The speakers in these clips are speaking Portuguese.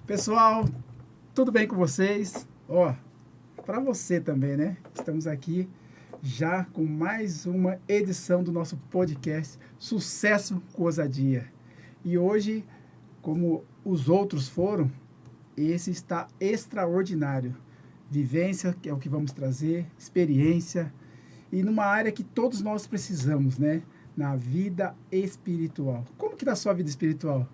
Pessoal, tudo bem com vocês? Ó, para você também, né? Estamos aqui já com mais uma edição do nosso podcast Sucesso com Ousadia. E hoje, como os outros foram, esse está extraordinário. Vivência, que é o que vamos trazer, experiência, e numa área que todos nós precisamos, né? Na vida espiritual. Como que na sua vida espiritual?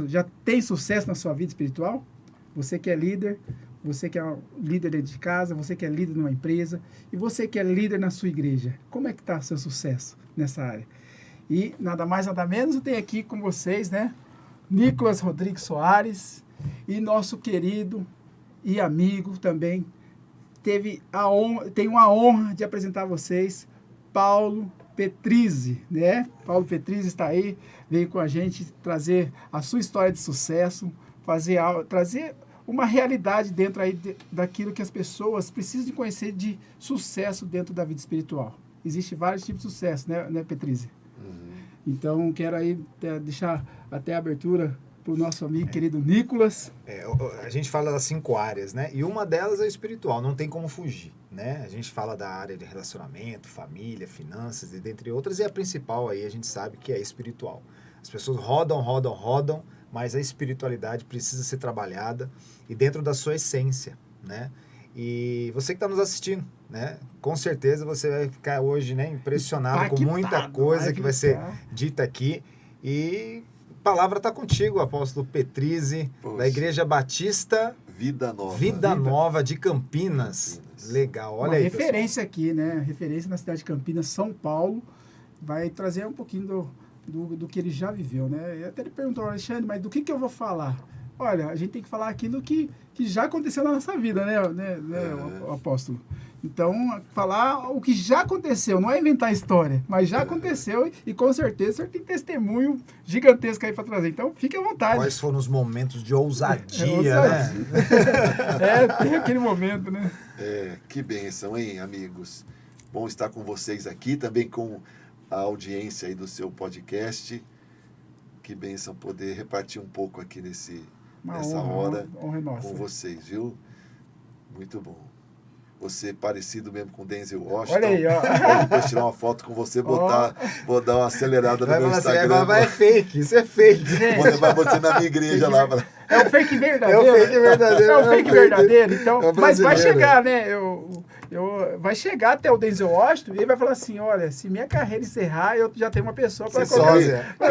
Já tem sucesso na sua vida espiritual? Você que é líder, você que é líder dentro de casa, você que é líder numa empresa e você que é líder na sua igreja. Como é que está seu sucesso nessa área? E nada mais, nada menos, eu tenho aqui com vocês, né? Nicolas Rodrigues Soares e nosso querido e amigo também, tenho a honra de apresentar a vocês Paulo Petrizzi, né? Paulo Petrizzi está aí, veio com a gente trazer a sua história de sucesso, trazer uma realidade dentro aí daquilo que as pessoas precisam de conhecer de sucesso dentro da vida espiritual. Existem vários tipos de sucesso, né Petrizzi? Então, quero aí deixar até a abertura para o nosso amigo querido Nicolas. A gente fala das 5 áreas, né? E uma delas é o espiritual, não tem como fugir, né? A gente fala da área de relacionamento, família, finanças, e dentre outras, e a principal aí a gente sabe que é espiritual. As pessoas rodam, mas a espiritualidade precisa ser trabalhada e dentro da sua essência, né? E você que está nos assistindo, né? Com certeza você vai ficar hoje, né, impressionado com muita coisa que vai ser dita aqui. E a palavra está contigo, apóstolo Petrizzi, da Igreja Batista Vida Nova de Campinas. Legal, olha uma aí, referência pessoal. aqui, né? Referência na cidade de Campinas, São Paulo. Vai trazer um pouquinho do que ele já viveu, né? E até ele perguntou, Alexandre, mas do que eu vou falar? Olha, a gente tem que falar aquilo que já aconteceu na nossa vida, né, o apóstolo? Então, falar o que já aconteceu, não é inventar história, mas já aconteceu e com certeza o senhor tem testemunho gigantesco aí para trazer. Então, fique à vontade. Quais foram os momentos de ousadia, né? Tem aquele momento, né? Que bênção, hein, amigos? Bom estar com vocês aqui, também com a audiência aí do seu podcast. Que bênção poder repartir um pouco aqui nessa hora com vocês, viu? Muito bom. Você parecido mesmo com Denzel Washington. Olha aí, ó. Vou depois tirar uma foto com você, vou dar uma acelerada no meu Instagram. Vai fake, isso é fake. Vou levar você na minha igreja lá. É o fake verdadeiro. É o fake verdadeiro. Então, mas vai chegar, né? Vai chegar até o Denzel Washington e ele vai falar assim, olha, se minha carreira encerrar, eu já tenho uma pessoa para colocar.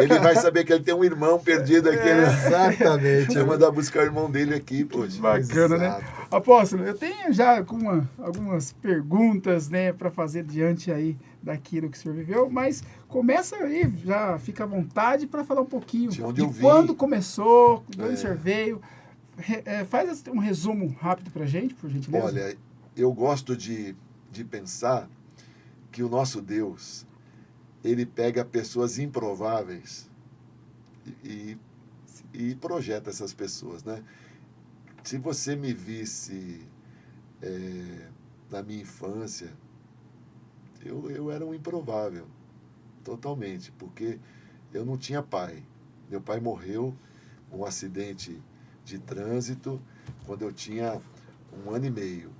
Ele vai saber que ele tem um irmão perdido aqui. Exatamente. Vai mandar buscar o irmão dele aqui, poxa. Bacana, né? Apóstolo, eu tenho já algumas perguntas, né, para fazer diante aí daquilo que o senhor viveu, mas começa aí, já fica à vontade para falar um pouquinho de quando começou, de onde o senhor veio. Faz um resumo rápido para a gente, por gentileza. Olha, eu gosto de pensar que o nosso Deus, ele pega pessoas improváveis e projeta essas pessoas, né? Se você me visse na minha infância, eu era um improvável, totalmente, porque eu não tinha pai. Meu pai morreu num acidente de trânsito quando eu tinha 1 ano e meio.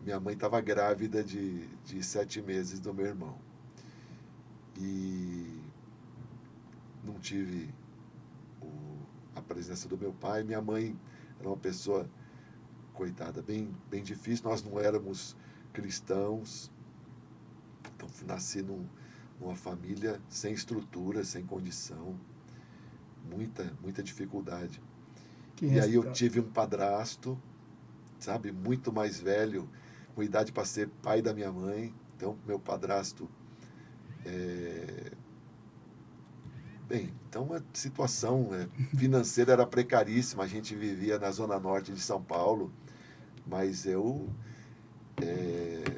Minha mãe estava grávida de 7 meses do meu irmão. E não tive a presença do meu pai. Minha mãe era uma pessoa, coitada, bem difícil. Nós não éramos cristãos. Então, nasci numa família sem estrutura, sem condição. Muita dificuldade. E aí eu tive um padrasto, sabe, muito mais velho, com idade para ser pai da minha mãe. Então, meu padrasto... então a situação financeira era precaríssima. A gente vivia na zona norte de São Paulo, mas eu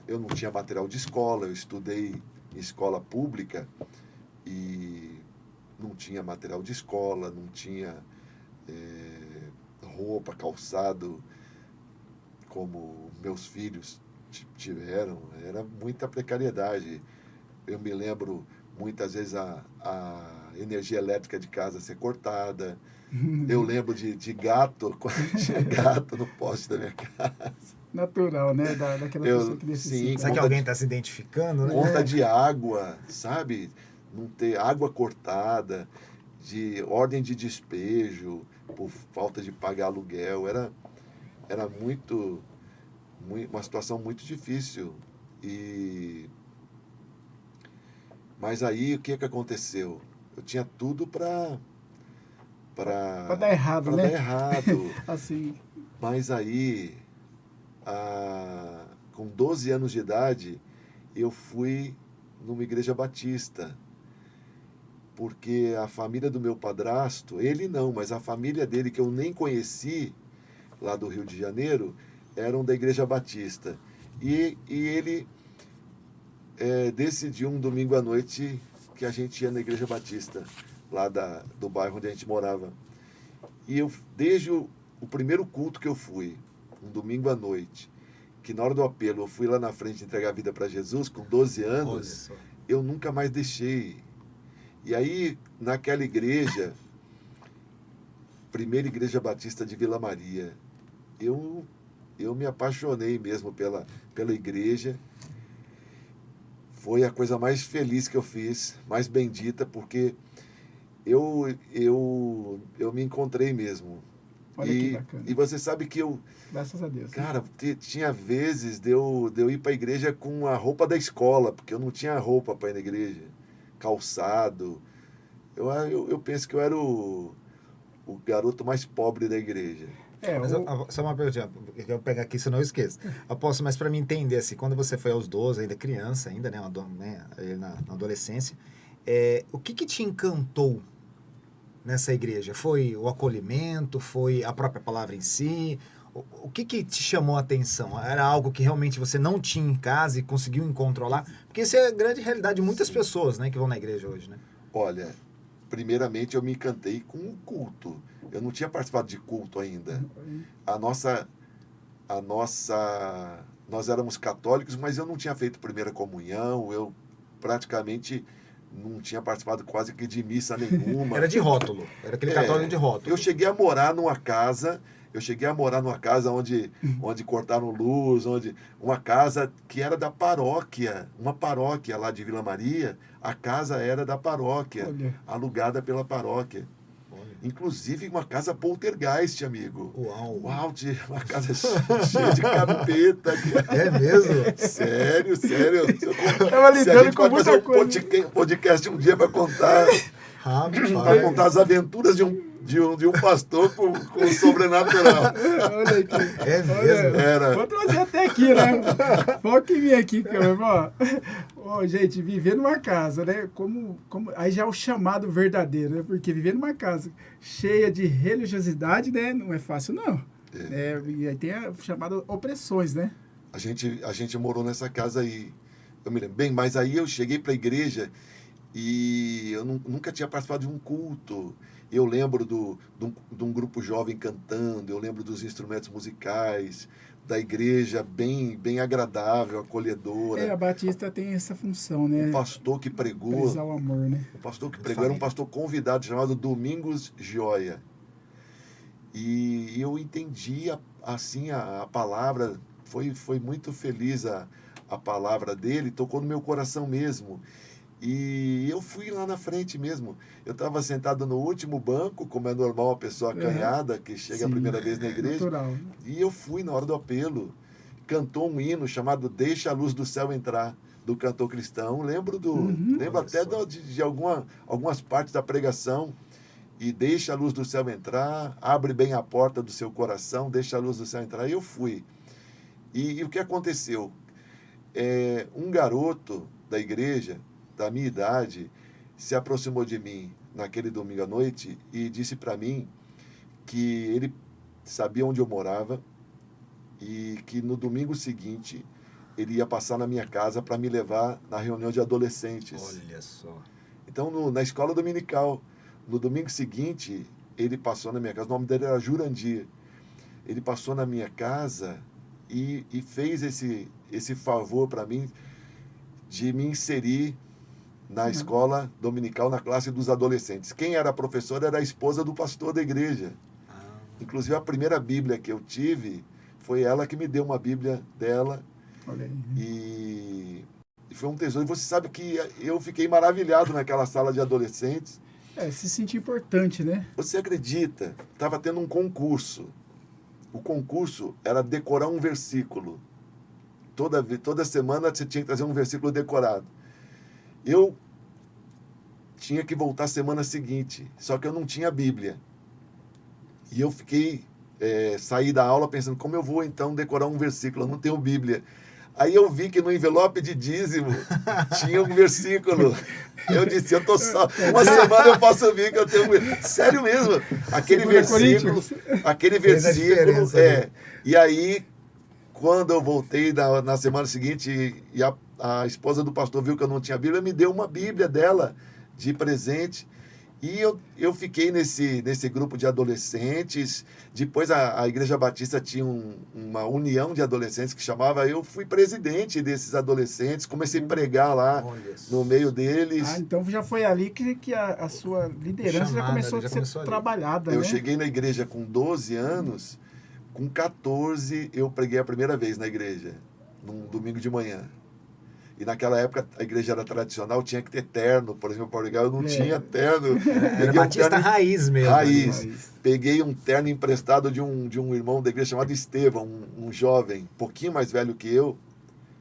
não tinha material de escola. Eu estudei em escola pública e não tinha material de escola, não tinha roupa, calçado, como meus filhos tiveram. Era muita precariedade. Eu me lembro muitas vezes a energia elétrica de casa ser cortada. Eu lembro de gato, quando tinha gato no poste da minha casa. Natural, né? Daquela pessoa que necessita. Sim, Será que conta alguém de- está se identificando, né? conta de água, sabe? Não ter água cortada, de ordem de despejo, por falta de pagar aluguel. Era uma situação muito difícil. Mas aí o que aconteceu? Eu tinha tudo Pra dar errado, para né? dar errado. Assim. Mas aí, com 12 anos de idade, eu fui numa igreja batista. Porque a família do meu padrasto, ele não, mas a família dele, que eu nem conheci, lá do Rio de Janeiro, eram da igreja batista. E ele decidiu um domingo à noite que a gente ia na igreja batista, lá do bairro onde a gente morava. E eu, desde o primeiro culto que eu fui, um domingo à noite, que na hora do apelo eu fui lá na frente entregar a vida para Jesus, com 12 Olha anos, só. eu nunca mais deixei. E aí, naquela igreja, primeira igreja batista de Vila Maria, eu me apaixonei mesmo pela igreja. Foi a coisa mais feliz que eu fiz, mais bendita, porque eu me encontrei mesmo. Olha que bacana. E você sabe que Graças a Deus. cara, tinha vezes de eu ir para a igreja com a roupa da escola, porque eu não tinha roupa para ir na igreja, calçado. Eu penso que eu era o garoto mais pobre da igreja. Mas só uma pergunta, eu vou pegar aqui, senão eu esqueço. Aposto, mas para me entender, assim, quando você foi aos 12, ainda criança, ainda, né, na adolescência, o que te encantou nessa igreja? Foi o acolhimento? Foi a própria palavra em si? O que te chamou a atenção? Era algo que realmente você não tinha em casa e conseguiu encontrar lá? Porque isso é a grande realidade de muitas pessoas, né, que vão na igreja hoje, né? Olha, primeiramente eu me encantei com o culto. Eu não tinha participado de culto ainda. Nós éramos católicos, mas eu não tinha feito primeira comunhão, eu praticamente não tinha participado quase que de missa nenhuma. Era de rótulo, era aquele católico de rótulo. Eu cheguei a morar numa casa onde cortaram luz, uma casa que era da paróquia, uma paróquia lá de Vila Maria, a casa era da paróquia, Olha. alugada pela paróquia. Inclusive uma casa poltergeist, amigo. Uau! Uma casa cheia de capeta. É mesmo? Sério. Tava Se a lidando gente com pode fazer muita um coisa. podcast um dia para contar as aventuras de um pastor com o sobrenatural. Olha aqui. É mesmo? Olha, Era. vou trazer até aqui, né? Foca em mim aqui, cara. Ó, gente, viver numa casa, né? Aí já é o chamado verdadeiro, né? Porque viver numa casa cheia de religiosidade, né? Não é fácil, não. E aí tem a chamada opressões, né? A gente morou nessa casa aí. Eu me lembro bem, mas aí eu cheguei para a igreja e eu nunca tinha participado de um culto. Eu lembro de um grupo jovem cantando, eu lembro dos instrumentos musicais, da igreja bem agradável, acolhedora. A Batista tem essa função, né? O pastor que pregou. Prezar o amor, né? O pastor que pregou era um pastor convidado chamado Domingos Gioia. E eu entendi assim a palavra, foi muito feliz a palavra dele, tocou no meu coração mesmo. E eu fui lá na frente mesmo. Eu estava sentado no último banco, como é normal a pessoa acanhada que chega a primeira vez na igreja. Natural. E eu fui na hora do apelo. Cantou um hino chamado Deixa a Luz do Céu Entrar, do cantor cristão. Lembro até de algumas partes da pregação. E deixa a luz do céu entrar, abre bem a porta do seu coração, deixa a luz do céu entrar. E eu fui. E o que aconteceu? Um garoto da igreja, da minha idade, se aproximou de mim naquele domingo à noite e disse para mim que ele sabia onde eu morava e que no domingo seguinte ele ia passar na minha casa para me levar na reunião de adolescentes. Olha só. Então, na escola dominical, no domingo seguinte, ele passou na minha casa, o nome dele era Jurandir. Ele passou na minha casa e fez esse favor para mim de me inserir na escola dominical, na classe dos adolescentes. Quem era a professora era a esposa do pastor da igreja. Inclusive, a primeira Bíblia que eu tive foi ela que me deu uma Bíblia dela. Olha aí. E foi um tesouro. E você sabe que eu fiquei maravilhado naquela sala de adolescentes. Se sentir importante, né? Você acredita? Estava tendo um concurso. O concurso era decorar um versículo. Toda semana você tinha que trazer um versículo decorado. Eu tinha que voltar semana seguinte, só que eu não tinha Bíblia. E eu saí da aula pensando, como eu vou então decorar um versículo? Eu não tenho Bíblia. Aí eu vi que no envelope de dízimo tinha um versículo. Eu disse, eu tô só uma semana eu posso vir que eu tenho. Sério mesmo. Aquele versículo. E aí, quando eu voltei na semana seguinte e a esposa do pastor viu que eu não tinha Bíblia, me deu uma Bíblia dela de presente. E eu fiquei nesse grupo de adolescentes. Depois a Igreja Batista tinha uma união de adolescentes que chamava. Eu fui presidente desses adolescentes, comecei a pregar lá no meio deles. Então já foi ali que a sua liderança já começou a ser trabalhada, Eu né? cheguei na igreja com 12 anos, com 14 eu preguei a primeira vez na igreja, num domingo de manhã. E naquela época a igreja era tradicional, tinha que ter terno. Por exemplo, para eu não tinha terno. Era Batista raiz mesmo. Raiz. Peguei um terno emprestado de um irmão da igreja chamado Estevão, um jovem, um pouquinho mais velho que eu,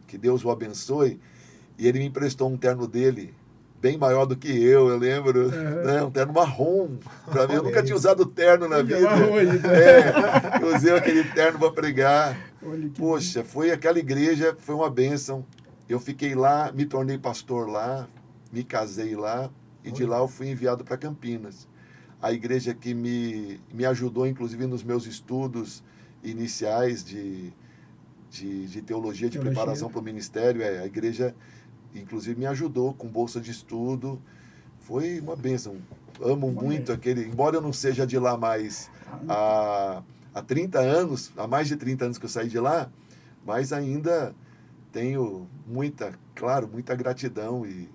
que Deus o abençoe. E ele me emprestou um terno dele, bem maior do que eu lembro. Né? Um terno marrom. Para mim, eu nunca tinha usado terno na vida. Eu usei aquele terno para pregar. Poxa, aquela igreja foi uma bênção. Eu fiquei lá, me tornei pastor lá, me casei lá, e de lá eu fui enviado para Campinas. A igreja que me ajudou, inclusive, nos meus estudos iniciais de teologia, de preparação para o ministério, a igreja, inclusive, me ajudou com bolsa de estudo. Foi uma bênção. Amo muito aquele... Embora eu não seja de lá mais há 30 anos, há mais de 30 anos que eu saí de lá, mas ainda... tenho muita gratidão e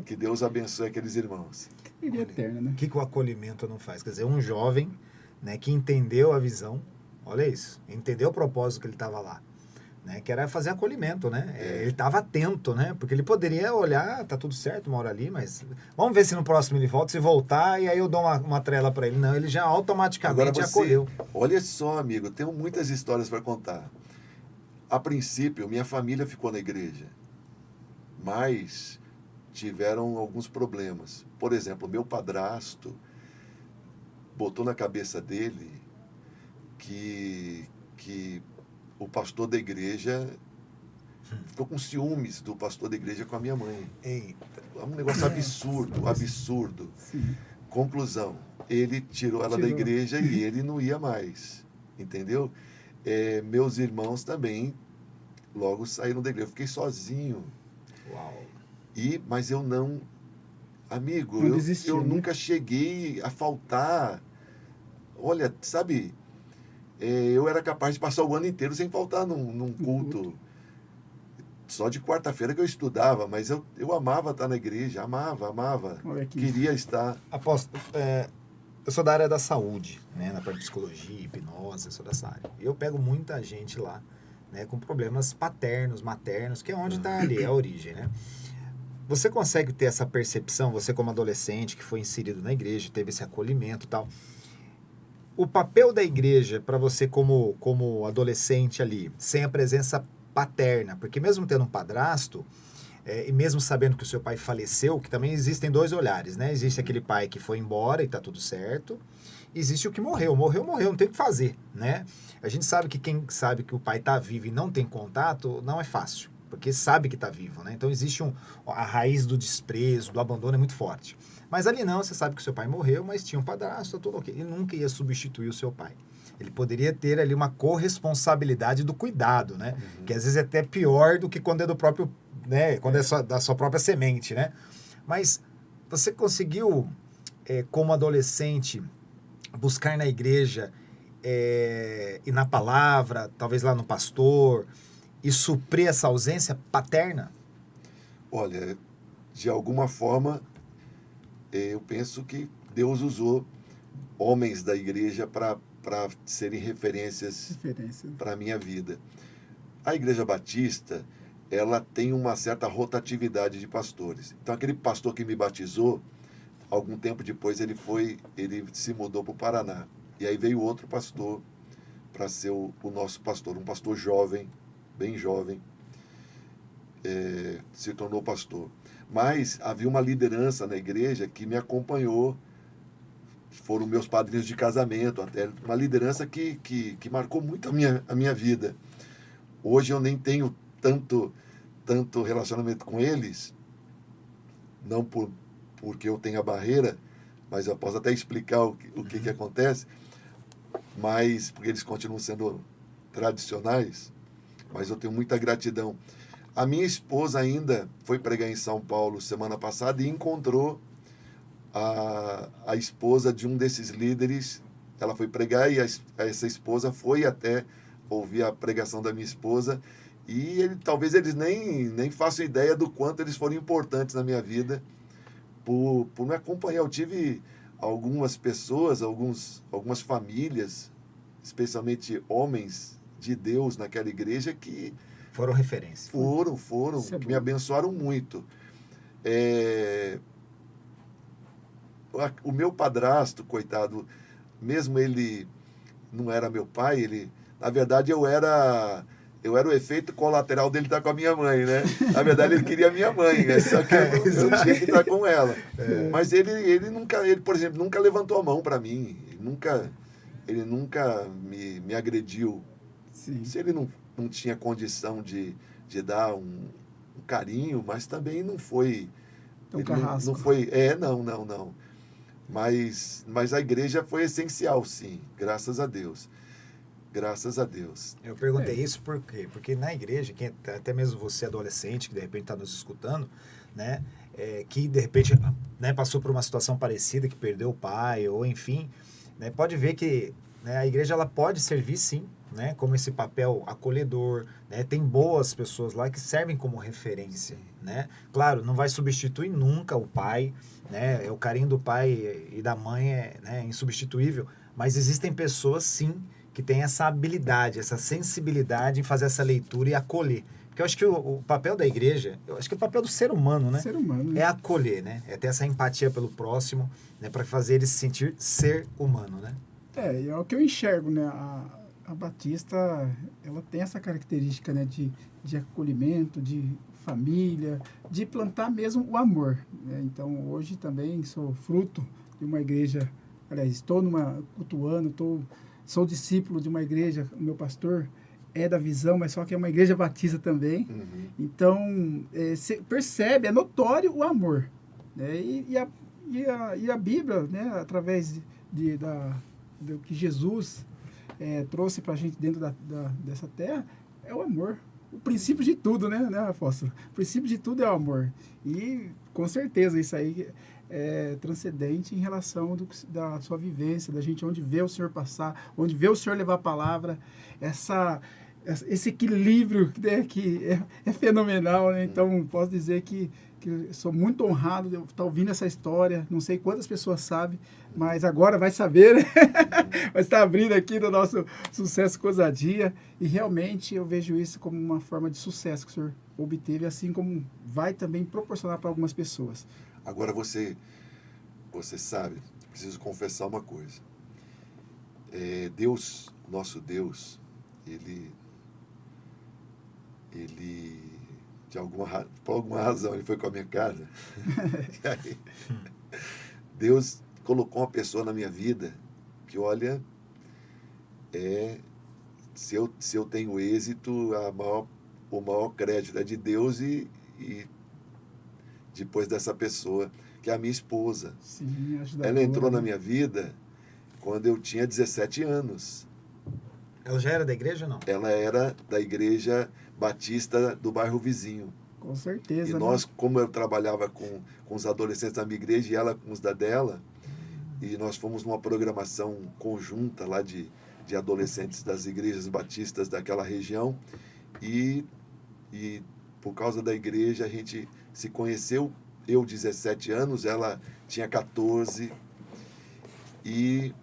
que Deus abençoe aqueles irmãos. Eterno, né? O que o acolhimento não faz? Quer dizer, um jovem, né, que entendeu a visão, olha isso, entendeu o propósito que ele estava lá, né, que era fazer acolhimento, né? Ele estava atento, né? Porque ele poderia olhar, tá tudo certo, uma hora ali, mas vamos ver se no próximo ele volta, se voltar, e aí eu dou uma trela para ele. Não, ele já automaticamente acolheu. Olha só, amigo, tenho muitas histórias para contar. A princípio, minha família ficou na igreja, mas tiveram alguns problemas. Por exemplo, meu padrasto botou na cabeça dele que o pastor da igreja ficou com ciúmes do pastor da igreja com a minha mãe. Eita, é um negócio absurdo. Sim. Conclusão, ele tirou ela da igreja e ele não ia mais, entendeu? Meus irmãos também logo saíram da igreja. Eu fiquei sozinho. Uau. Mas eu não... Amigo, eu nunca cheguei a faltar. Olha, sabe... eu era capaz de passar o ano inteiro sem faltar num culto. Só de quarta-feira que eu estudava, mas eu amava estar na igreja. Amava. Queria estar. Apóstolo, eu sou da área da saúde, né, na parte de psicologia, hipnose, eu sou dessa área. Eu pego muita gente lá, né, com problemas paternos, maternos, que é onde está ali, é a origem, né? Você consegue ter essa percepção, você como adolescente que foi inserido na igreja, teve esse acolhimento e tal. O papel da igreja para você como adolescente ali, sem a presença paterna, porque mesmo tendo um padrasto, e mesmo sabendo que o seu pai faleceu, que também existem dois olhares, né? Existe aquele pai que foi embora e tá tudo certo, existe o que morreu, não tem o que fazer, né? A gente sabe que quem sabe que o pai tá vivo e não tem contato, não é fácil, porque sabe que tá vivo, né? Então existe a raiz do desprezo, do abandono é muito forte. Mas ali não, você sabe que o seu pai morreu, mas tinha um padrasto, tudo ok. Ele nunca ia substituir o seu pai. Ele poderia ter ali uma corresponsabilidade do cuidado, né? Uhum. Que às vezes é até pior do que quando é do próprio, né? Quando é da sua própria semente, né? Mas você conseguiu, como adolescente, buscar na igreja e na palavra, talvez lá no pastor, e suprir essa ausência paterna? Olha, de alguma forma, eu penso que Deus usou homens da igreja para serem referências para a minha vida. A Igreja Batista, ela tem uma certa rotatividade de pastores. Então, aquele pastor que me batizou, algum tempo depois ele se mudou para o Paraná. E aí veio outro pastor para ser o nosso pastor, um pastor jovem, bem jovem, se tornou pastor. Mas havia uma liderança na igreja que me acompanhou, foram meus padrinhos de casamento, até uma liderança que marcou muito a minha vida. Hoje eu nem tenho tanto relacionamento com eles, não porque eu tenho a barreira, mas eu posso até explicar o que acontece, mas porque eles continuam sendo tradicionais, mas eu tenho muita gratidão. A minha esposa ainda foi pregar em São Paulo semana passada e encontrou a esposa de um desses líderes. Ela foi pregar e essa esposa foi até ouvir a pregação da minha esposa, e talvez eles nem façam ideia do quanto eles foram importantes na minha vida por me acompanhar. Eu tive algumas pessoas, algumas famílias, especialmente homens de Deus naquela igreja que foram referência. Foram, que me abençoaram muito. O meu padrasto, coitado, mesmo ele não era meu pai, na verdade eu era o efeito colateral dele estar com a minha mãe, né? Na verdade ele queria a minha mãe, né? Só que eu tinha que estar com ela. Mas ele nunca, por exemplo, nunca levantou a mão para mim, ele nunca me agrediu. Sim. Se ele não tinha condição de dar um carinho, mas também não foi... Tão carrasco. Não foi... Não. Mas a igreja foi essencial, sim. Graças a Deus. Graças a Deus. Eu perguntei isso por quê? Porque na igreja, até mesmo você adolescente, que de repente está nos escutando, né? Que de repente, né, passou por uma situação parecida, que perdeu o pai, ou enfim, né, pode ver que, né, a igreja ela pode servir sim, né, como esse papel acolhedor, né, tem boas pessoas lá que servem como referência, né? Claro, não vai substituir nunca o pai, né? O carinho do pai e da mãe né, insubstituível, mas existem pessoas sim que têm essa habilidade, essa sensibilidade em fazer essa leitura e acolher. Porque eu acho que o papel da igreja, eu acho que o papel do ser humano, né? Ser humano, né? É acolher, né? É ter essa empatia pelo próximo, né? Para fazer ele se sentir ser humano, né? É o que eu enxergo, né? A Batista, ela tem essa característica, né? De acolhimento, de família, de plantar mesmo o amor, né? Então, hoje também sou fruto de uma igreja, aliás, estou cultuando, sou discípulo de uma igreja, o meu pastor é da Visão, mas só que é uma igreja batista também. Uhum. Então, você percebe, é notório o amor, né? E a Bíblia, né? Através do que Jesus trouxe para a gente dentro dessa terra, é o amor. O princípio de tudo, né, apóstolo? O princípio de tudo é o amor. E, com certeza, isso aí é transcendente em relação da sua vivência, da gente onde vê o Senhor passar, onde vê o Senhor levar a palavra, esse equilíbrio, né, que é fenomenal, né? Então, posso dizer que sou muito honrado de estar ouvindo essa história. Não sei quantas pessoas sabem, mas agora vai saber, né? Vai estar abrindo aqui no nosso Sucesso com Ousadia. E realmente eu vejo isso como uma forma de sucesso que o senhor obteve, assim como vai também proporcionar para algumas pessoas. Agora você sabe, preciso confessar uma coisa. Deus, nosso Deus, ele por alguma razão, ele foi com a minha casa. Aí, Deus colocou uma pessoa na minha vida que, olha, se eu tenho êxito, o maior crédito é de Deus e depois dessa pessoa, que é a minha esposa. Sim, ela entrou na minha vida quando eu tinha 17 anos. Ela já era da igreja ou não? Ela era da igreja batista do bairro vizinho. Com certeza. E nós, como eu trabalhava com os adolescentes da minha igreja e ela com os da dela, e nós fomos numa programação conjunta lá de adolescentes das igrejas batistas daquela região, e por causa da igreja a gente se conheceu eu 17 anos, ela tinha 14, e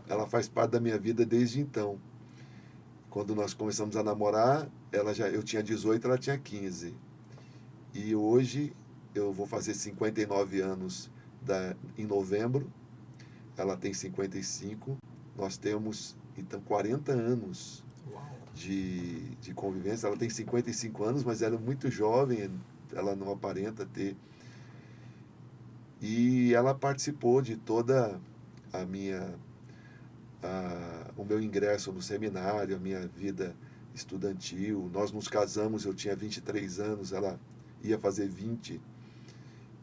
ela faz parte da minha vida desde então. Quando nós começamos a namorar, eu tinha 18, ela tinha 15. E hoje eu vou fazer 59 anos em novembro, ela tem 55, nós temos então 40 anos de convivência. Ela tem 55 anos, mas ela é muito jovem, ela não aparenta ter. E ela participou de toda o meu ingresso no seminário, a minha vida estudantil. Nós nos casamos, eu tinha 23 anos, ela ia fazer 20,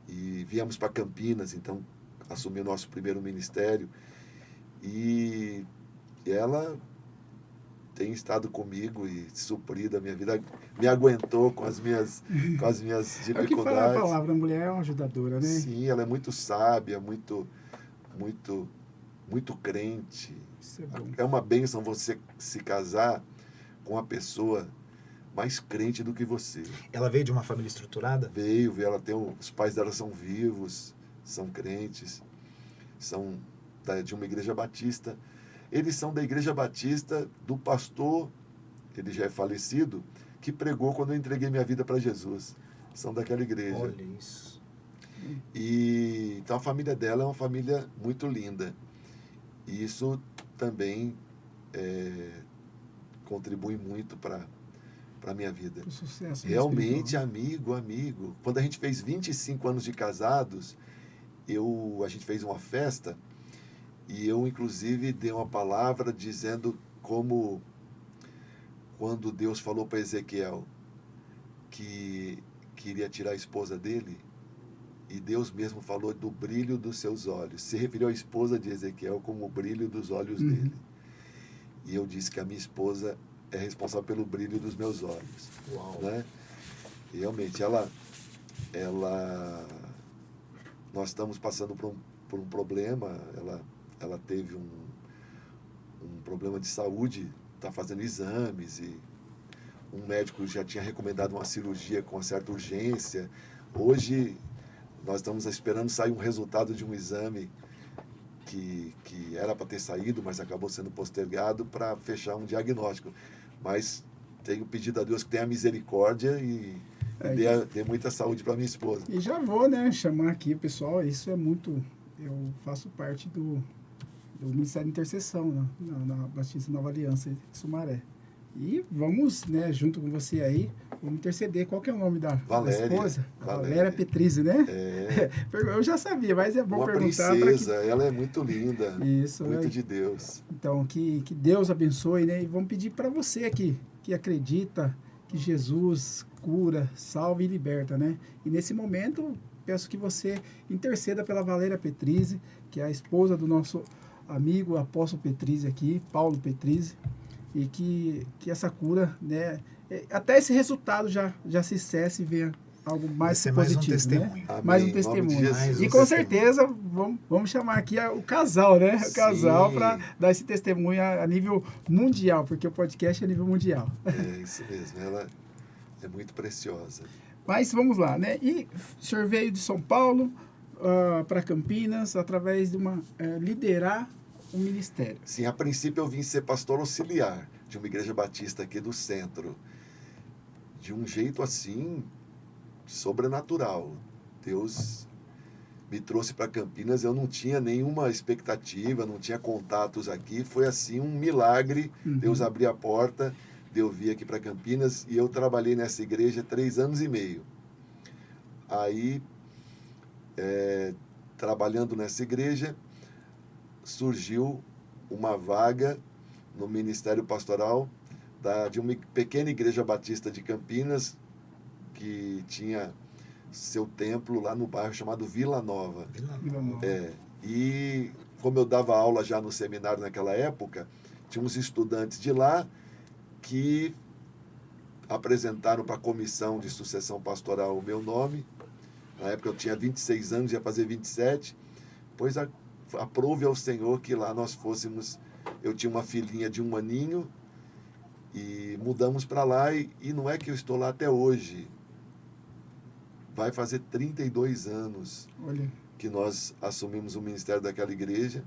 e viemos para Campinas, então assumi o nosso primeiro ministério, e ela tem estado comigo e suprido a minha vida, me aguentou com as minhas dificuldades. É o que fala a palavra, a mulher é uma ajudadora, né? Sim, ela é muito sábia, muito crente. Isso é bom. É uma bênção você se casar com uma pessoa mais crente do que você. Ela veio de uma família estruturada? Veio, ela tem os pais dela são vivos, são crentes, são de uma igreja batista. Eles são da igreja batista do pastor, ele já é falecido, que pregou quando eu entreguei minha vida para Jesus. São daquela igreja. Olha isso. E então a família dela é uma família muito linda. E isso também contribui muito para a minha vida. O sucesso Realmente, espiritual. amigo. Quando a gente fez 25 anos de casados, a gente fez uma festa, e eu, inclusive, dei uma palavra dizendo como quando Deus falou para Ezequiel que queria tirar a esposa dele, e Deus mesmo falou do brilho dos seus olhos. Se referiu à esposa de Ezequiel como o brilho dos olhos dele. E eu disse que a minha esposa é responsável pelo brilho dos meus olhos. Uau. Né? E realmente, nós estamos passando por um problema. Ela teve um problema de saúde, está fazendo exames, e um médico já tinha recomendado uma cirurgia com uma certa urgência. Hoje nós estamos esperando sair um resultado de um exame que era para ter saído, mas acabou sendo postergado, para fechar um diagnóstico. Mas tenho pedido a Deus que tenha misericórdia e dê muita saúde para minha esposa. E já vou, né, chamar aqui, pessoal, isso é muito... Eu faço parte do Ministério de Intercessão, na Batista Nova Aliança de Sumaré. E vamos, né, junto com você aí, vamos interceder. Qual que é o nome da esposa? Valéria Petrizzi, né? É. Eu já sabia, mas é bom uma perguntar. Princesa, ela é muito linda. Isso, muito de Deus. Então, que Deus abençoe, né? E vamos pedir para você aqui, que acredita que Jesus cura, salva e liberta, né? E nesse momento, peço que você interceda pela Valéria Petrizzi, que é a esposa do nosso amigo apóstolo Petrizzi aqui, Paulo Petrizzi, e que essa cura, né, até esse resultado já se cesse e venha algo mais positivo, mais um testemunho. Né? Mais um testemunho. E com testemunho. Certeza vamos chamar aqui o casal, né? O casal para dar esse testemunho a nível mundial, porque o podcast é a nível mundial. É isso mesmo, ela é muito preciosa. Mas vamos lá, né? E o senhor veio de São Paulo para Campinas através de liderar um ministério. Sim, a princípio eu vim ser pastor auxiliar de uma igreja batista aqui do centro. De um jeito assim, sobrenatural. Deus me trouxe para Campinas, eu não tinha nenhuma expectativa, não tinha contatos aqui. Foi assim um milagre, Deus abriu a porta, eu vim aqui para Campinas, e eu trabalhei nessa igreja 3 anos e meio. Aí, trabalhando nessa igreja, surgiu uma vaga no Ministério Pastoral de uma pequena igreja batista de Campinas, que tinha seu templo lá no bairro chamado Vila Nova. Vila Nova. E como eu dava aula já no seminário naquela época, tinha uns estudantes de lá que apresentaram para a comissão de sucessão pastoral o meu nome. Na época eu tinha 26 anos, ia fazer 27. Pois aprove ao Senhor que lá nós fôssemos. Eu tinha uma filhinha de 1 aninho e mudamos para lá, e não é que eu estou lá até hoje. vai fazer 32 anos Olha, que nós assumimos o ministério daquela igreja.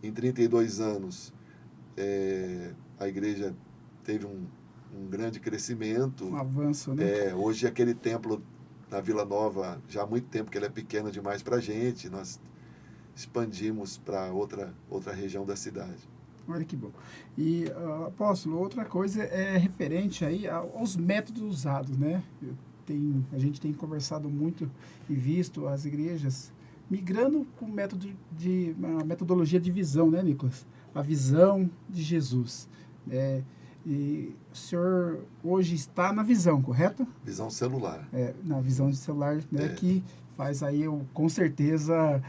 Em 32 anos, a igreja teve um grande crescimento. um avanço, né? Hoje aquele templo na Vila Nova, já há muito tempo que ele é pequeno demais para a gente, nós expandimos para outra região da cidade. Olha que bom. E, apóstolo, outra coisa é referente aí aos métodos usados, né? A gente tem conversado muito e visto as igrejas migrando para uma metodologia de visão, né, Nicolas? A visão de Jesus. E o senhor hoje está na visão, correto? Visão celular. Na visão de celular, né, É. que faz aí, com certeza,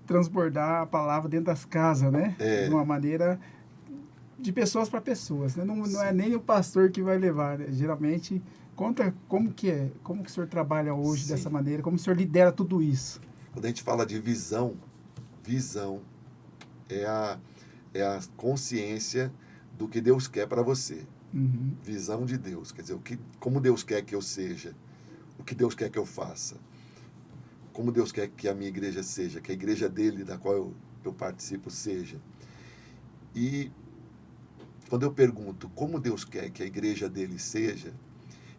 transbordar a palavra dentro das casas, né? De uma maneira de pessoas para pessoas, né? Não é nem o pastor que vai levar, né? Geralmente, conta como que o senhor trabalha hoje Sim. dessa maneira, como o senhor lidera tudo isso. Quando a gente fala de visão é a consciência do que Deus quer para você. Uhum. Visão de Deus, quer dizer, como Deus quer que eu seja, o que Deus quer que eu faça, como Deus quer que a minha igreja seja, que a igreja dele, da qual eu participo, seja. E quando eu pergunto como Deus quer que a igreja dele seja,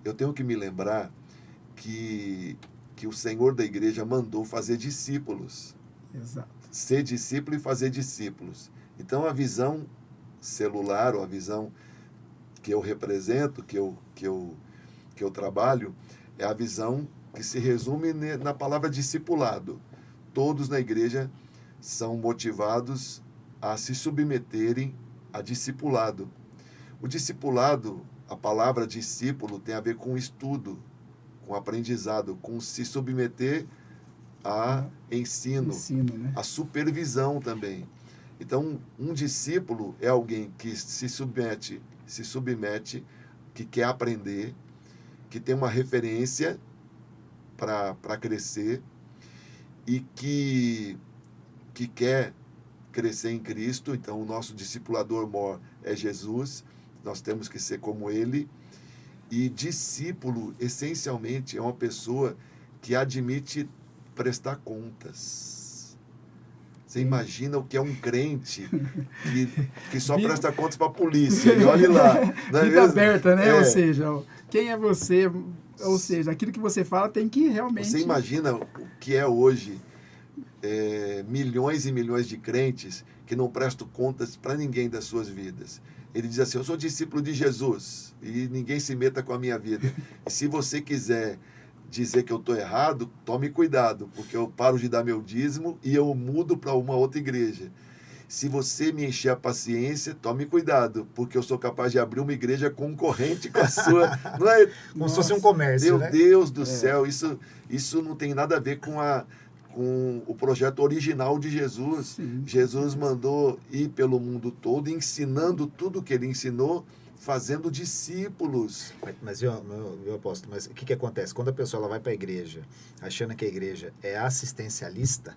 eu tenho que me lembrar que o Senhor da igreja mandou fazer discípulos. Exato. Ser discípulo e fazer discípulos. Então, a visão celular, ou a visão que eu represento, que eu trabalho, é a visão que se resume na palavra discipulado. Todos na igreja são motivados a se submeterem a discipulado. O discipulado, a palavra discípulo, tem a ver com estudo, com aprendizado, com se submeter a ensino, né? a supervisão também. Então, um discípulo é alguém que se submete, que quer aprender, que tem uma referência para crescer e que quer crescer em Cristo. Então, o nosso discipulador maior é Jesus, nós temos que ser como ele. E discípulo, essencialmente, é uma pessoa que admite prestar contas. Você imagina o que é um crente que só presta contas para a polícia, e olhe lá. Não é Vida mesmo? aberta, né? Ou seja, quem é você? Ou seja, aquilo que você fala tem que realmente... Você imagina o que é hoje milhões e milhões de crentes que não prestam contas para ninguém das suas vidas. Ele diz assim, eu sou discípulo de Jesus e ninguém se meta com a minha vida. E se você quiser dizer que eu estou errado, tome cuidado, porque eu paro de dar meu dízimo e eu mudo para uma outra igreja. Se você me encher a paciência, tome cuidado, porque eu sou capaz de abrir uma igreja concorrente com a sua. Não é? Como se fosse um comércio, Meu Deus do céu, isso não tem nada a ver com o projeto original de Jesus. Sim. Jesus mandou ir pelo mundo todo, ensinando tudo o que ele ensinou, fazendo discípulos. Mas meu apóstolo, mas o que acontece? Quando a pessoa ela vai para a igreja, achando que a igreja é assistencialista,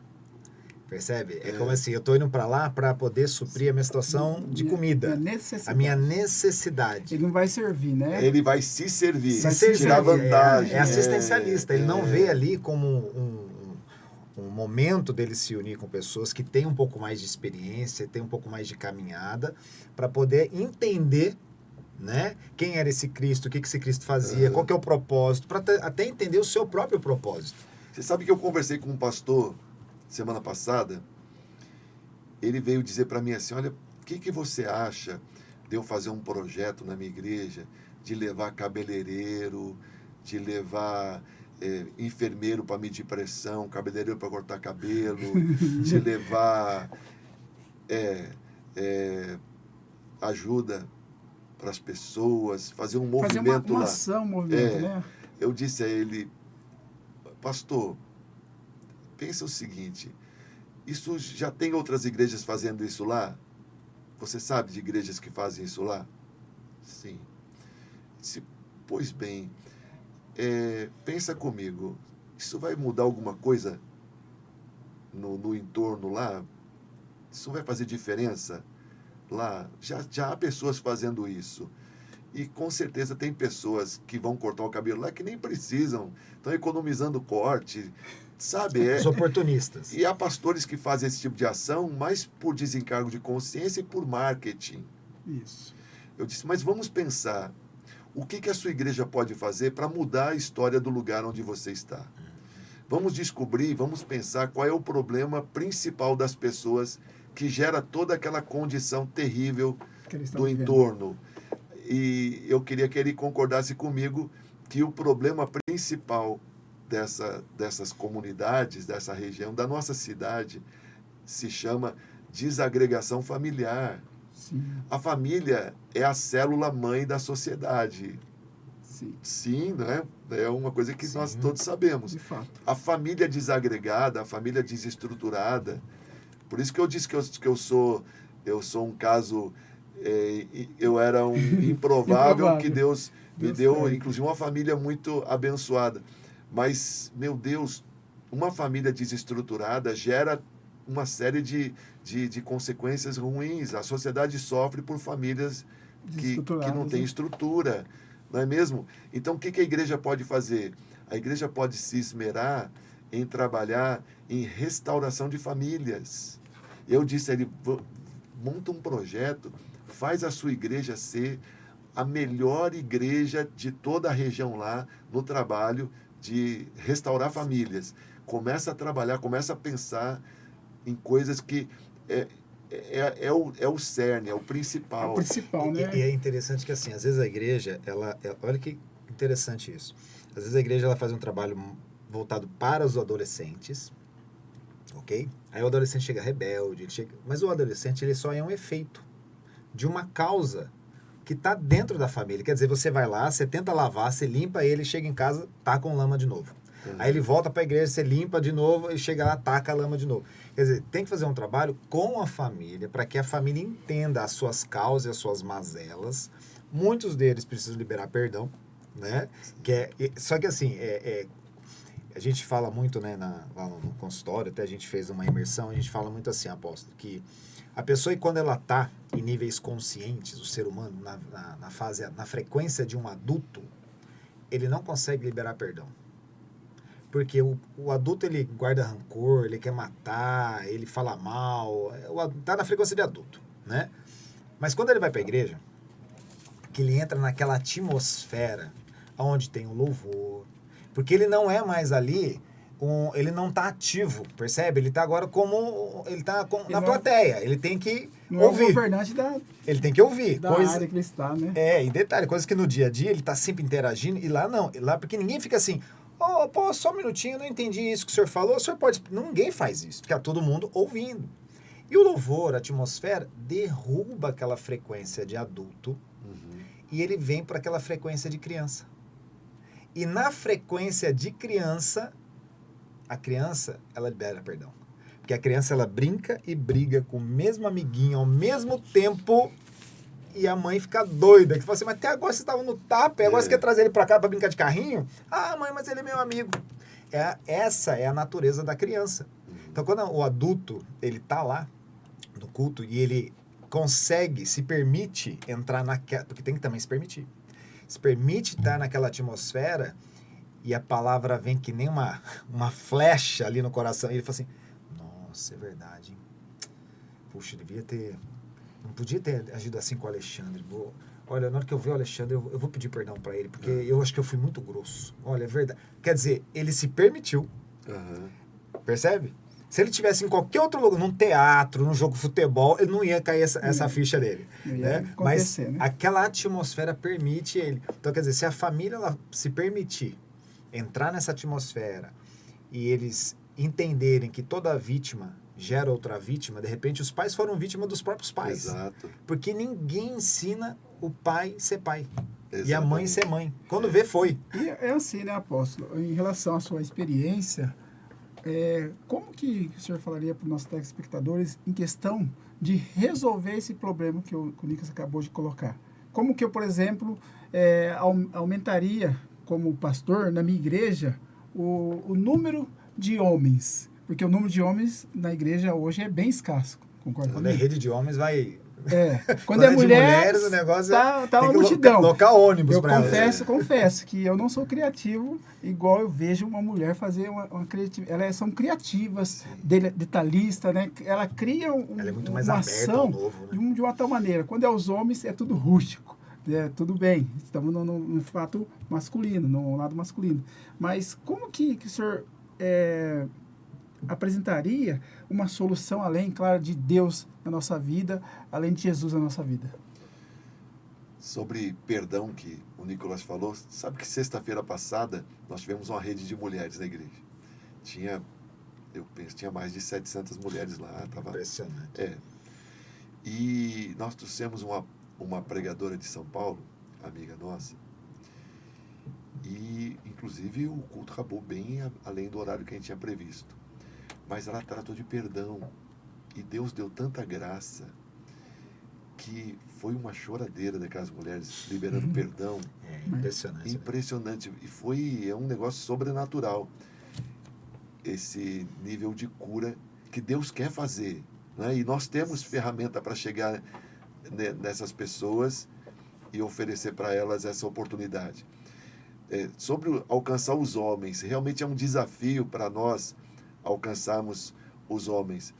percebe? É como assim, eu estou indo para lá para poder suprir a minha situação de comida. A minha necessidade. Ele não vai servir, né? Ele vai se servir, Se tirar vantagem. É assistencialista. Ele não vê ali como um momento dele se unir com pessoas que têm um pouco mais de experiência, têm um pouco mais de caminhada, para poder entender, né, quem era esse Cristo, o que esse Cristo fazia, qual que é o propósito, para até entender o seu próprio propósito. Você sabe que eu conversei com um pastor semana passada, ele veio dizer para mim assim, olha, o que você acha de eu fazer um projeto na minha igreja, de levar cabeleireiro, de levar enfermeiro para medir pressão, cabeleireiro para cortar cabelo, de levar ajuda para as pessoas, fazer um movimento uma lá. ação, movimento, né? Eu disse a ele, pastor, pensa o seguinte, isso já tem outras igrejas fazendo isso lá? Você sabe de igrejas que fazem isso lá? Sim. Pois bem, pensa comigo, isso vai mudar alguma coisa no entorno lá? Isso vai fazer diferença lá? Já há pessoas fazendo isso. E com certeza tem pessoas que vão cortar o cabelo lá que nem precisam, estão economizando corte, sabe? Os oportunistas. E há pastores que fazem esse tipo de ação, mas por desencargo de consciência e por marketing. Isso. Eu disse, mas vamos pensar, o que a sua igreja pode fazer para mudar a história do lugar onde você está? Vamos descobrir, vamos pensar qual é o problema principal das pessoas que gera toda aquela condição terrível do entorno. E eu queria que ele concordasse comigo que o problema principal dessas comunidades, dessa região, da nossa cidade, se chama desagregação familiar. Sim. A família é a célula-mãe da sociedade. Sim. Sim, né? É uma coisa que Sim. nós todos sabemos. De fato. A família desagregada, a família desestruturada. Por isso que eu disse que eu sou um caso... eu era um improvável que Deus me deu, inclusive, uma família muito abençoada. Mas, meu Deus, uma família desestruturada gera uma série de consequências ruins. A sociedade sofre por famílias que não têm estrutura, não é mesmo? Então, o que a igreja pode fazer? A igreja pode se esmerar em trabalhar em restauração de famílias. Eu disse a ele, monta um projeto, faz a sua igreja ser a melhor igreja de toda a região lá no trabalho de restaurar famílias. Começa a trabalhar, começa a pensar em coisas que é o cerne, é o principal. É o principal, né? E é interessante que, assim, às vezes a igreja, olha que interessante isso. Às vezes a igreja ela faz um trabalho voltado para os adolescentes, ok? Aí o adolescente chega rebelde, mas o adolescente ele só é um efeito de uma causa que está dentro da família. Quer dizer, você vai lá, você tenta lavar, você limpa ele, chega em casa, tá com lama de novo. Aí ele volta para a igreja, você limpa de novo e chega lá, taca a lama de novo. Quer dizer, tem que fazer um trabalho com a família para que a família entenda as suas causas e as suas mazelas. Muitos deles precisam liberar perdão, né? Só que assim, a gente fala muito, né, lá no consultório, até a gente fez uma imersão, a gente fala muito assim, apóstolo, que a pessoa, quando ela está em níveis conscientes, o ser humano, na frequência de um adulto, ele não consegue liberar perdão. Porque o adulto, ele guarda rancor, ele quer matar, ele fala mal, está na frequência de adulto, né? Mas quando ele vai para a igreja, que ele entra naquela atmosfera onde tem o louvor, porque ele não é mais ali, ele não está ativo, percebe? Ele está agora na plateia, ele tem que não ouvir. É o governante ele tem que ouvir. Da área que ele está, né? E detalhe, coisas que no dia a dia ele está sempre interagindo, e lá não, porque ninguém fica assim, pô, só um minutinho, eu não entendi isso que o senhor falou, o senhor pode... Ninguém faz isso, fica todo mundo ouvindo. E o louvor, a atmosfera, derruba aquela frequência de adulto, e ele vem para aquela frequência de criança. E na frequência de criança, a criança, ela libera perdão. Porque a criança, ela brinca e briga com o mesmo amiguinho ao mesmo tempo, e a mãe fica doida. Que fala assim, mas até agora você estava no tapa, e agora você quer trazer ele para cá para brincar de carrinho? Ah, mãe, mas ele é meu amigo. Essa é a natureza da criança. Então, quando o adulto, ele tá lá no culto e ele consegue, se permite entrar naquela... Porque tem que também se permitir. Se permite estar naquela atmosfera e a palavra vem que nem uma flecha ali no coração. E ele fala assim, nossa, é verdade, hein? Puxa, devia ter... Não podia ter agido assim com o Alexandre. Olha, na hora que eu ver o Alexandre, eu vou pedir perdão para ele, porque eu acho que eu fui muito grosso. Olha, é verdade. Quer dizer, ele se permitiu. Percebe? Se ele tivesse em qualquer outro lugar, num teatro, num jogo de futebol, ele não ia cair essa ficha dele. Né? Mas né? Aquela atmosfera permite ele. Então, quer dizer, se a família ela se permitir entrar nessa atmosfera e eles entenderem que toda vítima gera outra vítima, de repente os pais foram vítima dos próprios pais. Exato. Porque ninguém ensina o pai ser pai. Exatamente. E a mãe ser mãe. Quando vê, foi. E é assim, né, apóstolo? Em relação à sua experiência, como que o senhor falaria para os nossos telespectadores em questão de resolver esse problema que o Nicas acabou de colocar? Como que eu, por exemplo, aumentaria, como pastor, na minha igreja, o número de homens? Porque o número de homens na igreja hoje é bem escasso, concorda Quando comigo? é rede de homens, vai Quando é de mulher, mulheres, o negócio tá tem uma que multidão. locar ônibus Eu pra elas. confesso que eu não sou criativo igual eu vejo uma mulher fazer uma criativa. Elas são criativas, detalhista, né? Ela cria Ela é muito mais uma aberta ao ação novo, né? de uma tal maneira. Quando é os homens, é tudo rústico. Tudo bem, estamos no fato masculino, no lado masculino. Mas como que o senhor apresentaria uma solução além, claro, de Deus na nossa vida, além de Jesus na nossa vida? Sobre perdão que o Nicolas falou, sabe que sexta-feira passada nós tivemos uma rede de mulheres na igreja. Eu penso, tinha mais de 700 mulheres lá. Impressionante. E nós trouxemos uma pregadora de São Paulo, amiga nossa, e inclusive o culto acabou bem além do horário que a gente tinha previsto. Mas ela tratou de perdão e Deus deu tanta graça que foi uma choradeira daquelas mulheres liberando perdão. Impressionante. Impressionante. E é um negócio sobrenatural. Esse nível de cura que Deus quer fazer. Né? E nós temos ferramenta para chegar nessas pessoas e oferecer para elas essa oportunidade. Sobre alcançar os homens, realmente é um desafio para nós alcançarmos os homens.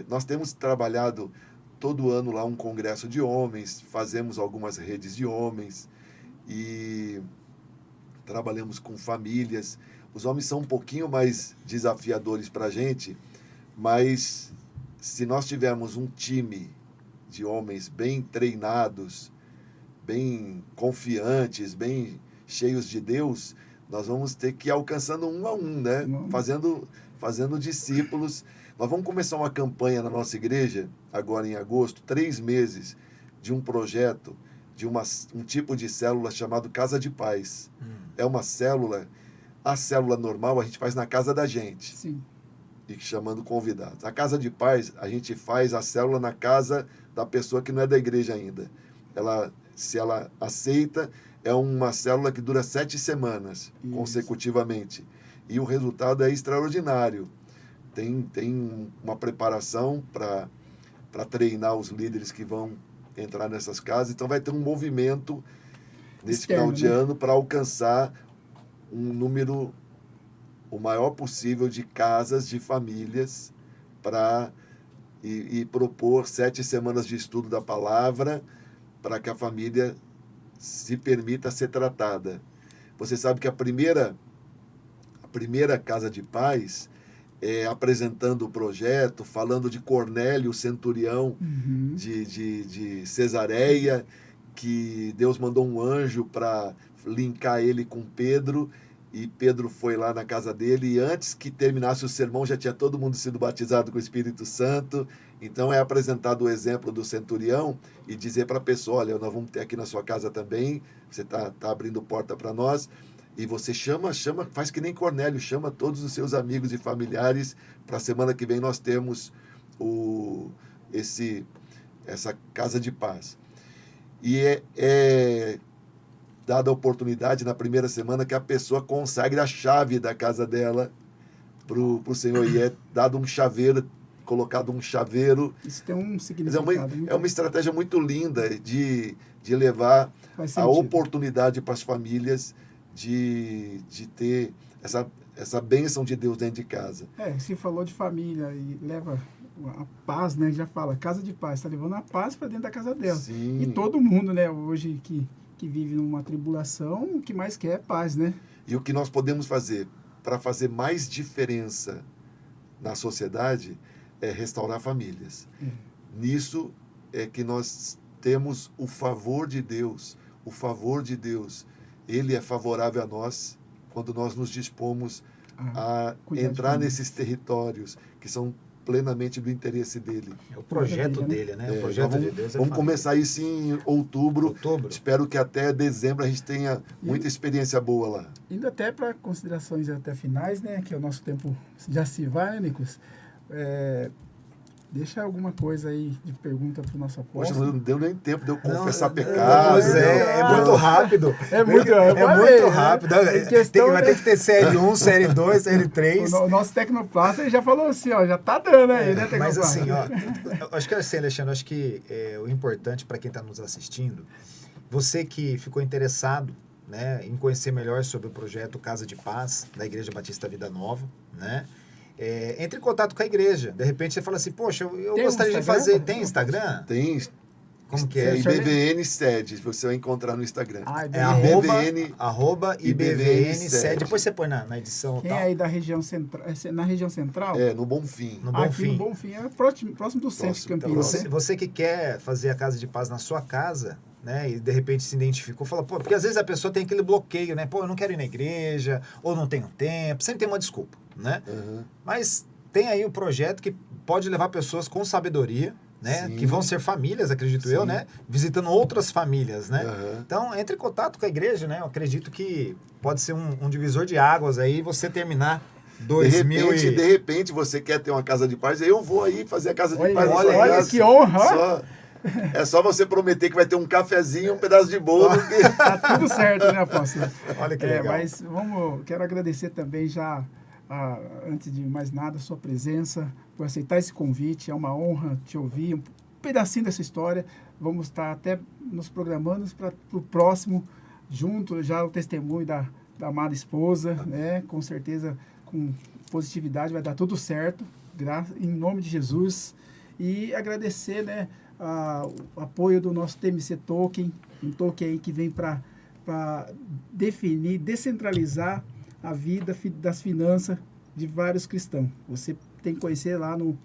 Nós temos trabalhado todo ano lá um congresso de homens, fazemos algumas redes de homens e trabalhamos com famílias. Os homens são um pouquinho mais desafiadores para a gente, mas se nós tivermos um time de homens bem treinados, bem confiantes, bem cheios de Deus, nós vamos ter que ir alcançando um a um, né? Fazendo discípulos. Nós vamos começar uma campanha na nossa igreja, agora em agosto, 3 meses, de um projeto, de um tipo de célula chamado Casa de Paz. É uma célula, a célula normal a gente faz na casa da gente. Sim. E chamando convidados. A Casa de Paz, a gente faz a célula na casa da pessoa que não é da igreja ainda. Se ela aceita, é uma célula que dura 7 semanas consecutivamente. E o resultado é extraordinário. Tem uma preparação para treinar os líderes que vão entrar nessas casas. Então vai ter um movimento nesse externo, final de ano para alcançar um número o maior possível de casas, de famílias, e propor 7 semanas de estudo da palavra para que a família se permita ser tratada. Você sabe que a primeira Casa de Paz, apresentando o projeto, falando de Cornélio, o centurião de Cesareia, que Deus mandou um anjo para linkar ele com Pedro, e Pedro foi lá na casa dele, e antes que terminasse o sermão já tinha todo mundo sido batizado com o Espírito Santo. Então é apresentado o exemplo do centurião e dizer para a pessoa, olha, nós vamos ter aqui na sua casa também, você está abrindo porta para nós, e você chama, faz que nem Cornélio, chama todos os seus amigos e familiares, para a semana que vem nós temos essa Casa de Paz. E é dada a oportunidade na primeira semana que a pessoa consagre a chave da casa dela para o Senhor, e é dado um chaveiro, colocado um chaveiro. Isso tem um significado. É uma estratégia muito linda de levar a oportunidade para as famílias de ter essa bênção de Deus dentro de casa. Se falou de família e leva a paz, né? Já fala, Casa de Paz, está levando a paz para dentro da casa dela. Sim. E todo mundo, né, hoje que vive numa tribulação, o que mais quer é paz, né? E o que nós podemos fazer para fazer mais diferença na sociedade é restaurar famílias. Nisso é que nós temos o favor de Deus. O favor de Deus, ele é favorável a nós quando nós nos dispomos a entrar nesses territórios que são plenamente do interesse dele. É o projeto dele, né? O projeto de Deus vamos começar isso em outubro. Espero que até dezembro a gente tenha muita experiência boa lá. Indo até para considerações até finais, né? Que o nosso tempo já se vai, né, Nicolas? Deixa alguma coisa aí de pergunta para o nosso Poxa, apóstolo. não deu nem tempo de eu confessar Não, pecado. pois é muito rápido. É muito rápido. Em questão, Vai ter que ter série 1, série 2, série 3. O nosso Tecnoplasta ele já falou assim, ó, já tá dando aí, né, Tecnoplasta? Mas assim, ó, eu acho que assim, Alexandre, acho que o importante para quem está nos assistindo, você que ficou interessado, né, em conhecer melhor sobre o projeto Casa de Paz, da Igreja Batista Vida Nova, né? Entre em contato com a igreja. De repente você fala assim, poxa, eu gostaria de fazer... Tem Instagram? Tem. Como que é? IBVN Sede, você vai encontrar no Instagram. Arroba IBVN Sede. Depois você põe na edição. Quem é aí da região central? Na região central? No Bonfim. No Bonfim. No Bonfim, próximo do centro de Campinas. Então, você que quer fazer a Casa de Paz na sua casa, né, e de repente se identificou, fala, pô, porque às vezes a pessoa tem aquele bloqueio, né, pô, eu não quero ir na igreja, ou não tenho tempo, sempre tem uma desculpa, né? Mas tem aí um projeto que pode levar pessoas com sabedoria, né, que vão ser famílias, acredito eu, né, visitando outras famílias, né? Então, entre em contato com a igreja, né, eu acredito que pode ser um divisor de águas aí, você terminar De repente você quer ter uma casa de paz, eu vou aí fazer a casa de paz. Olha que honra! É só você prometer que vai ter um cafezinho, um pedaço de bolo. Tá tudo certo, né, apóstolo? Olha que legal. Mas quero agradecer também já, antes de mais nada, a sua presença, por aceitar esse convite. É uma honra te ouvir, um pedacinho dessa história. Vamos estar até nos programando para o próximo, junto já o testemunho da amada esposa, né? Com certeza, com positividade, vai dar tudo certo, em nome de Jesus. E agradecer, né, o apoio do nosso TMC Token, um token aí que vem para definir, descentralizar a vida das finanças de vários cristãos. Você tem que conhecer lá no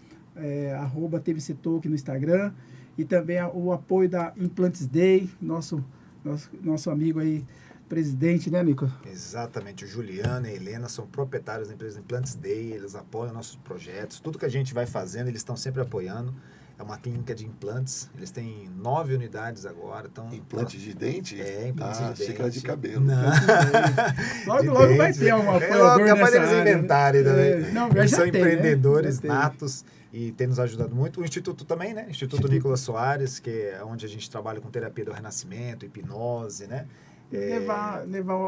@TMC Token no Instagram, e também o apoio da Implantes Day, nosso amigo aí, presidente, né, Nico? Exatamente, o Juliano e a Helena são proprietários da empresa Implantes Day, eles apoiam nossos projetos, tudo que a gente vai fazendo, eles estão sempre apoiando. É uma clínica de implantes, eles têm 9 unidades agora. Implantes de dente? Implantes de dente. Achei que era de cabelo. Logo vai ter uma apoiador capaz nessa deles área, inventarem também. Eles são empreendedores né? natos e tem nos ajudado muito. O Instituto também, né? Instituto Nicolas Soares, que é onde a gente trabalha com terapia do renascimento, hipnose, né? Levar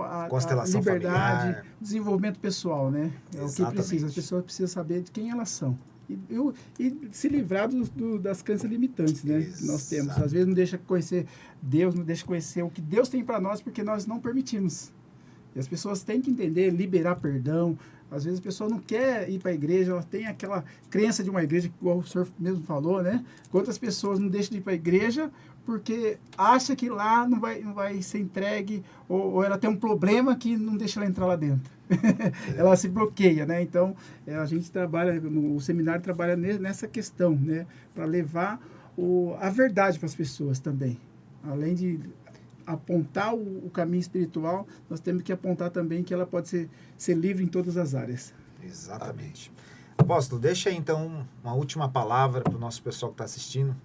a constelação liberdade, familiar. Desenvolvimento pessoal, né? É o que precisa. As pessoas precisam saber de quem elas são. E se livrar das crenças limitantes, né? Que nós temos. Às vezes não deixa conhecer Deus, não deixa conhecer o que Deus tem para nós, porque nós não permitimos. E as pessoas têm que entender, liberar perdão. Às vezes a pessoa não quer ir para a igreja, ela tem aquela crença de uma igreja, igual o senhor mesmo falou, né? Quantas pessoas não deixam de ir para a igreja porque acha que lá não vai ser entregue, ou ela tem um problema que não deixa ela entrar lá dentro. Ela se bloqueia, né? Então, a gente trabalha, o seminário trabalha nessa questão, né? Para levar a verdade para as pessoas também. Além de apontar o caminho espiritual, nós temos que apontar também que ela pode ser livre em todas as áreas. Exatamente. Apóstolo, deixa aí então uma última palavra para o nosso pessoal que está assistindo.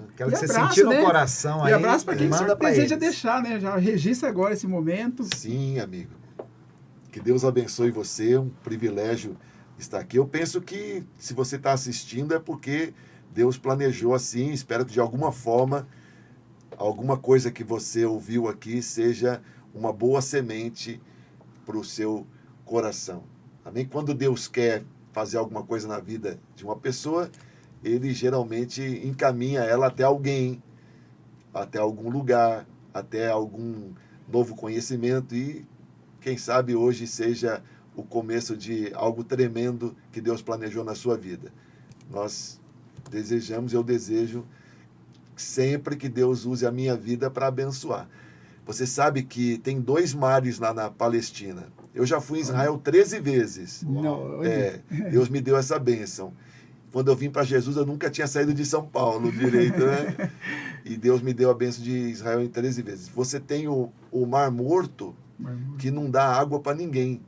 Aquela que você sentiu no coração aí. E abraço para quem deseja eles. Deixar, né? Já registra agora esse momento. Sim, amigo. Que Deus abençoe você, é um privilégio estar aqui. Eu penso que se você está assistindo é porque Deus planejou assim. Espero que de alguma forma, alguma coisa que você ouviu aqui seja uma boa semente para o seu coração. Amém? Quando Deus quer fazer alguma coisa na vida de uma pessoa, Ele geralmente encaminha ela até alguém, até algum lugar, até algum novo conhecimento, e quem sabe hoje seja o começo de algo tremendo que Deus planejou na sua vida. Nós desejamos, eu desejo sempre que Deus use a minha vida para abençoar. Você sabe que tem 2 mares lá na Palestina. Eu já fui em Israel 13 vezes. Deus me deu essa bênção. Quando eu vim para Jesus, eu nunca tinha saído de São Paulo direito, né? E Deus me deu a bênção de Israel em 13 vezes. Você tem o Mar Morto, que não dá água para ninguém.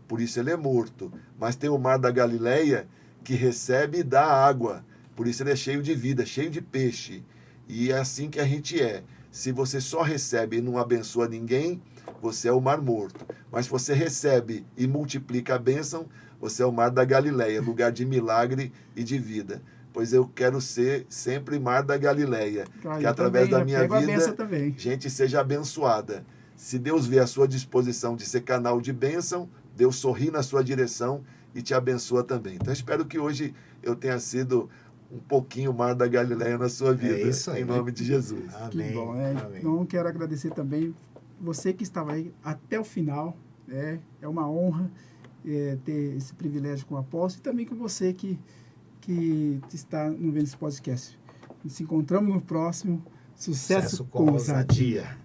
Por isso ele é morto. Mas tem o Mar da Galileia, que recebe e dá água. Por isso ele é cheio de vida, cheio de peixe. E é assim que a gente é. Se você só recebe e não abençoa ninguém, você é o Mar Morto. Mas se você recebe e multiplica a bênção, você é o Mar da Galileia, lugar de milagre e de vida. pois eu quero ser sempre Mar da Galileia, Cara, que eu através também, da minha pego a benção vida, também. gente seja abençoada. Se Deus vê a sua disposição de ser canal de bênção, Deus sorri na sua direção e te abençoa também. Então, espero que hoje eu tenha sido um pouquinho Mar da Galileia na sua vida, isso aí. em nome de Jesus. Que Amém. bom, né? Amém. Então, quero agradecer também você que estava aí até o final. É uma honra ter esse privilégio com o apóstolo e também com você que está no vendo esse podcast. Nos encontramos no próximo. Sucesso com ousadia.